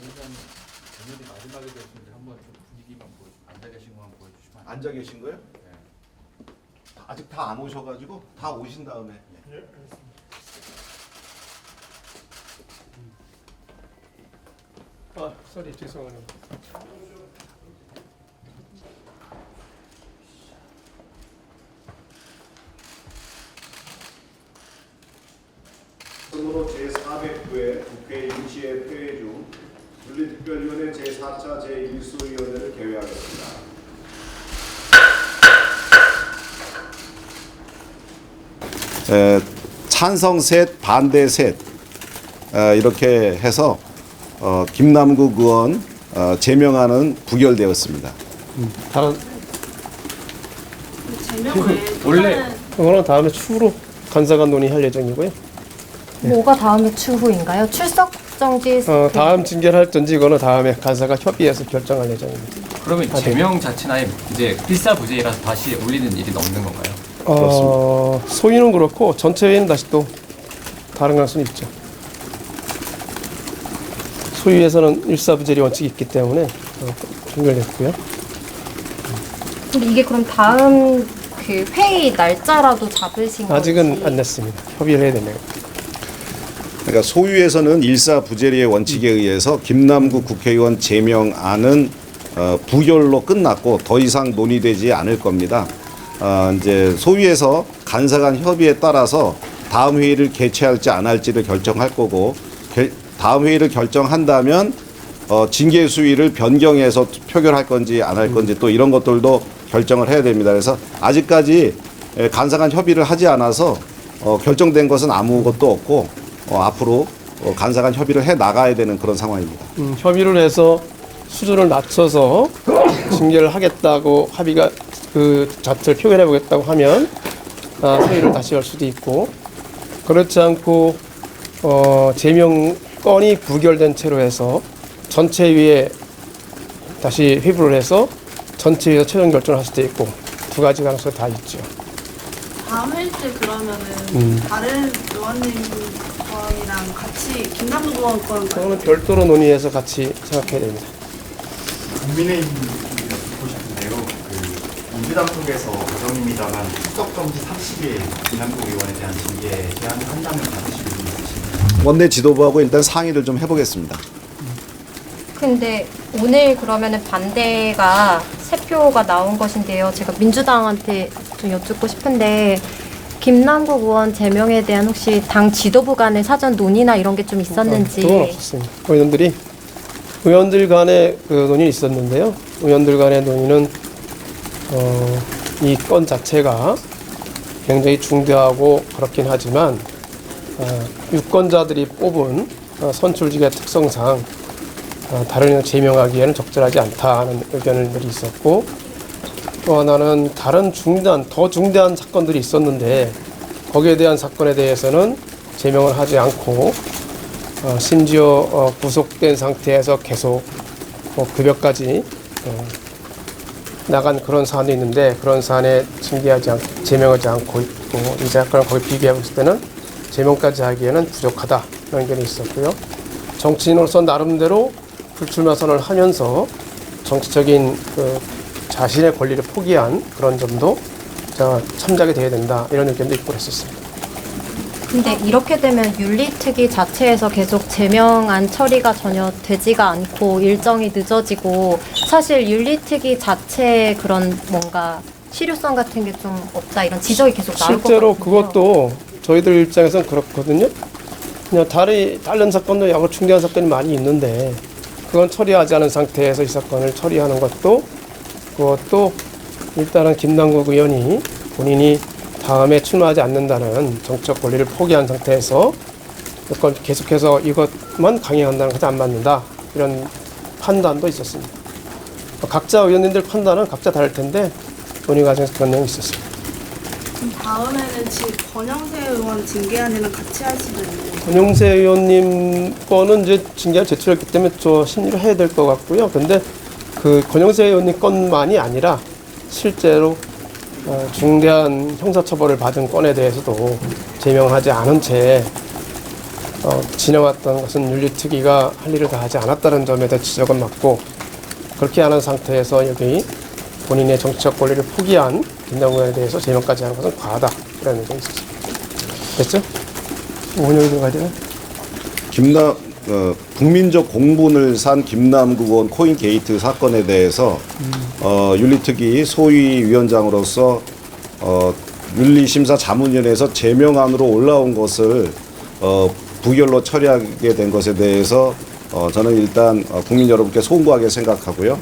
의원님 마지막에 되었는데 한번 좀 분위기만 앉아 계신 거 한번 보여주시면 안 앉아 계신 거예요? 돼요? 아직 다 안 오셔가지고 다 오신 다음에. 예, 알겠습니다. 아, 쏘리 죄송합니다. 으로 제409회 국회 임시회 회의 중 윤리특별위원회 제4차 제1소위원회를 개회하겠습니다. 찬성 셋, 반대 셋 이렇게 해서 김남국 의원 제명안은 부결되었습니다. 다른 제명을 원래 그거는 다음에 추후로 간사간 논의할 예정이고요. 뭐가 다음에 추후인가요? 출석 정지. 다음 징계를 할지 이거는 다음에 간사가 협의해서 결정할 예정입니다. 그러면 제명 자체나 이제 일사부재이라서 다시 올리는 일이 없는 건가요? 소위는 그렇고 전체 회의는 다시 또 다른 가능성이 있죠. 소위에서는 일사부재리 원칙이 있기 때문에 종결됐고요. 근데 이게 그럼 다음 그 회의 날짜라도 잡으신 건지? 아직은 안 냈습니다. 협의를 해야 되네요. 그러니까 소위에서는 일사부재리의 원칙에 의해서 김남국 국회의원 제명안은 부결로 끝났고 더 이상 논의되지 않을 겁니다. 이제 소위에서 간사간 협의에 따라서 다음 회의를 개최할지 안 할지를 결정할 거고 다음 회의를 결정한다면 징계 수위를 변경해서 표결할 건지 안 할 건지 또 이런 것들도 결정을 해야 됩니다. 그래서 아직까지 간사간 협의를 하지 않아서 결정된 것은 아무것도 없고 앞으로 간사간 협의를 해 나가야 되는 그런 상황입니다. 협의를 해서 수준을 낮춰서 징계를 하겠다고 합의가 그 자체를 표결해 보겠다고 하면 회의를 다시 열 수도 있고 그렇지 않고 제명 건이 부결된 채로 해서 전체위에 다시 회부를 해서 전체위에서 최종 결정을 할 수도 있고 두 가지 가능성이 다 있죠. 다음 회의 때 그러면은 다른 의원님이랑 같이 김남국 의원 건 그거는 별도로 논의해서 같이 생각해야 됩니다. 국민의힘 보셨는데요. 그 민주당 쪽에서 과정입니다만 출석 정지 30일 김남국 의원에 대한 징계 제안을 한다면 받으실 분 있으신가요? 원내 지도부하고 일단 상의를 좀 해보겠습니다. 근데 오늘 그러면은 반대가 3표가 나온 것인데요. 제가 민주당한테 좀 여쭙고 싶은데 김남국 의원 제명에 대한 혹시 당 지도부 간의 사전 논의나 이런 게 좀 있었는지. 그건 없었습니다. 의원들 간의 그 논의는 있었는데요. 의원들 간의 논의는 이 건 자체가 굉장히 중대하고 그렇긴 하지만 유권자들이 뽑은 선출직의 특성상 다른 의원 제명하기에는 적절하지 않다는 의견들이 있었고 또 하나는 다른 더 중대한 사건들이 있었는데 거기에 대한 사건에 대해서는 제명을 하지 않고 심지어 구속된 상태에서 계속 급여까지 나간 그런 사안도 있는데 그런 사안에 제명하지 않고 있고 이 사건을 거기 비교해 봤을 때는 제명까지 하기에는 부족하다 이런 의견이 있었고요. 정치인으로서 나름대로 불출마 선언을 하면서 정치적인 자신의 권리를 포기한 그런 점도 참작이 돼야 된다 이런 의견도 있고 그랬었습니다. 근데 이렇게 되면 윤리특위 자체에서 계속 제명안 처리가 전혀 되지가 않고 일정이 늦어지고 사실 윤리특위 자체에 그런 뭔가 실효성 같은 게 좀 없다 이런 지적이 계속 나올 것 같아요. 실제로 그것도 저희들 입장에서는 그렇거든요. 그냥 다른 사건도 여러 중대한 사건이 많이 있는데 그건 처리하지 않은 상태에서 이 사건을 처리하는 그것도 일단은 김남국 의원이 본인이 다음에 출마하지 않는다는 정책 권리를 포기한 상태에서 그건 계속해서 이것만 강행한다는 것이 안 맞는다 이런 판단도 있었습니다. 각자 의원님들 판단은 각자 다를 텐데 논의 과정에서 그런 내용이 있었습니다. 그럼 다음에는 권영세 의원 징계안이랑 같이 할 수도 있는. 권영세 의원님 거는 이제 징계를 제출했기 때문에 심리를 해야 될 것 같고요. 근데 그 권영세 의원님 건만이 아니라 실제로 중대한 형사처벌을 받은 건에 대해서도 제명하지 않은 채 지내왔던 것은 윤리특위가 할 일을 다 하지 않았다는 점에 대한 지적은 맞고 그렇게 하는 상태에서 여기 본인의 정치적 권리를 포기한 김남국 의원에 대해서 제명까지 하는 것은 과하다라는 점이 있었습니다. 됐죠? 원영이 들어가야 되나? 국민적 공분을 산 김남국 의원 코인 게이트 사건에 대해서 윤리특위 소위 위원장으로서 윤리심사자문위원회에서 제명안으로 올라온 것을 부결로 처리하게 된 것에 대해서 저는 일단 국민 여러분께 송구하게 생각하고요.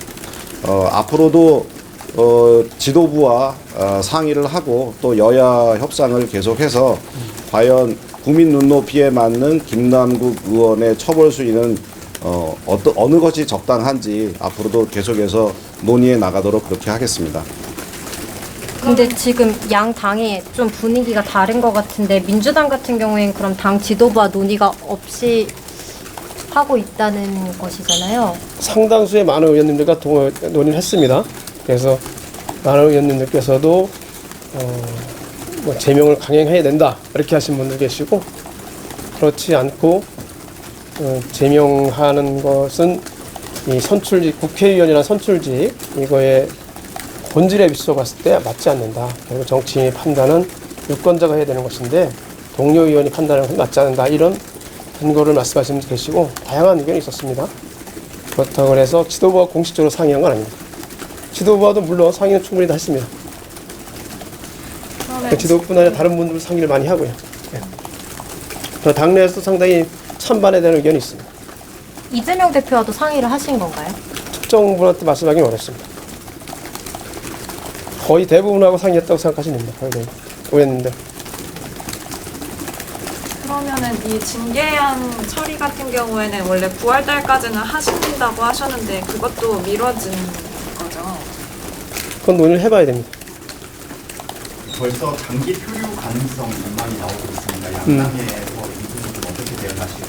앞으로도 지도부와 상의를 하고 또 여야 협상을 계속해서 과연 국민 눈높이에 맞는 김남국 의원의 처벌 수위는 어느 것이 적당한지 앞으로도 계속해서 논의해 나가도록 그렇게 하겠습니다. 근데 지금 양 당이 좀 분위기가 다른 것 같은데 민주당 같은 경우에는 그럼 당 지도부와 논의가 없이 하고 있다는 것이잖아요. 상당수의 많은 의원님들과 논의를 했습니다. 그래서 많은 의원님들께서도 제명을 강행해야 된다 이렇게 하신 분들 계시고 그렇지 않고 제명하는 것은 이 선출직 국회의원이나 선출직 이거에 본질에 비추어 봤을 때 맞지 않는다. 그리고 정치인의 판단은 유권자가 해야 되는 것인데 동료 의원이 판단하는 것은 맞지 않는다. 이런 근거를 말씀하시는 분도 계시고 다양한 의견이 있었습니다. 그렇다고 해서 지도부와 공식적으로 상의한 건 아닙니다. 지도부와도 물론 상의는 충분히 다 했습니다. 그 지도부뿐 아니라 다른 분들도 상의를 많이 하고요. 네. 당내에서도 상당히 찬반에 대한 의견이 있습니다. 이재명 대표와도 상의를 하신 건가요? 특정 분한테 말씀하기는 어렵습니다. 거의 대부분하고 상의했다고 생각하시면 됩니다. 거의 의원님들. 그러면은 이 징계안 처리 같은 경우에는 원래 9월달까지는 하신다고 하셨는데 그것도 미뤄진 거죠? 그건 논의를 해봐야 됩니다. 벌써 장기 표류 가능성 전망이 나오고 있습니다. 양당에서 이 부분은 어떻게 대응하실지.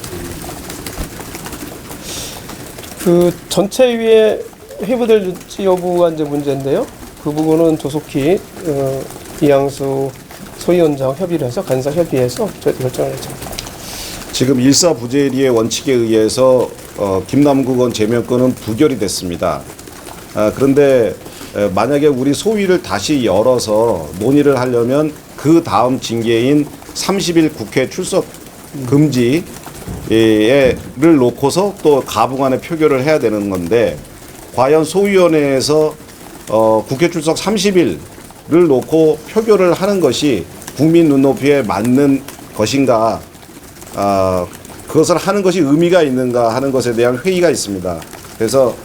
그 전체위에 회부될지 여부가 이제 문제인데요. 그 부분은 조속히 이양수 소위원장 협의를 해서 간사 협의해서 저희도 결정을 했죠. 지금 일사부재리의 원칙에 의해서 김남국 의원 제명권은 부결이 됐습니다. 그런데 만약에 우리 소위를 다시 열어서 논의를 하려면 그 다음 징계인 30일 국회 출석 금지를 놓고서 또 가부간의 표결을 해야 되는 건데 과연 소위원회에서 국회 출석 30일을 놓고 표결을 하는 것이 국민 눈높이에 맞는 것인가, 그것을 하는 것이 의미가 있는가 하는 것에 대한 회의가 있습니다. 그래서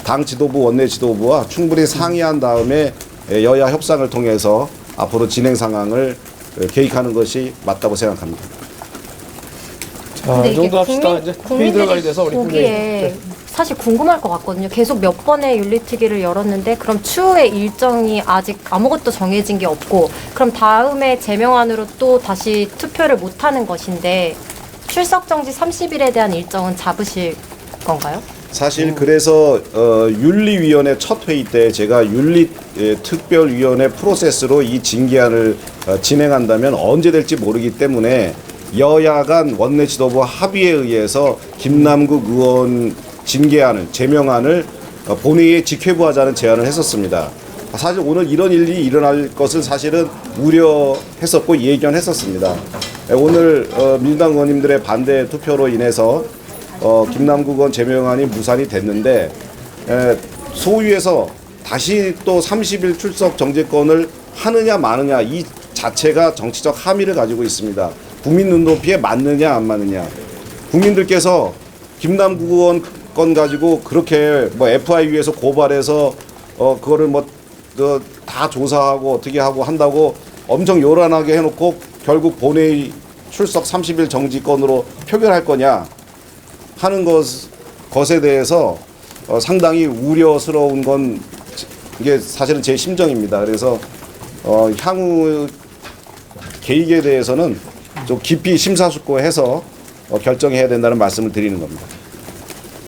당 지도부, 원내 지도부와 충분히 상의한 다음에 여야 협상을 통해서 앞으로 진행 상황을 계획하는 것이 맞다고 생각합니다. 자, 이 정도 합시다. 이제 회의 들어가야 돼서 우리 보기에 사실 궁금할 것 같거든요. 계속 몇 번의 윤리특위를 열었는데 그럼 추후에 일정이 아직 아무것도 정해진 게 없고 그럼 다음에 제명안으로 또 다시 투표를 못하는 것인데 출석 정지 30일에 대한 일정은 잡으실 건가요? 사실 그래서 윤리위원회 첫 회의 때 제가 윤리특별위원회 프로세스로 이 징계안을 진행한다면 언제 될지 모르기 때문에 여야 간 원내 지도부 합의에 의해서 김남국 의원 징계안을 제명안을 본회의에 직회부하자는 제안을 했었습니다. 사실 오늘 이런 일이 일어날 것을 사실은 우려했었고 예견했었습니다. 오늘 민주당 의원님들의 반대 투표로 인해서 김남국 의원 제명안이 무산이 됐는데 소위에서 다시 또 30일 출석 정지권을 하느냐 마느냐 이 자체가 정치적 함의를 가지고 있습니다. 국민 눈높이에 맞느냐 안 맞느냐. 국민들께서 김남국 의원 건 가지고 그렇게 뭐 FIU에서 고발해서 그거를 뭐 다 조사하고 어떻게 하고 한다고 엄청 요란하게 해놓고 결국 본회의 출석 30일 정지권으로 표결할 거냐 하는 것에 대해서 상당히 우려스러운 건 이게 사실은 제 심정입니다. 그래서 향후 계획에 대해서는 좀 깊이 심사숙고해서 결정해야 된다는 말씀을 드리는 겁니다.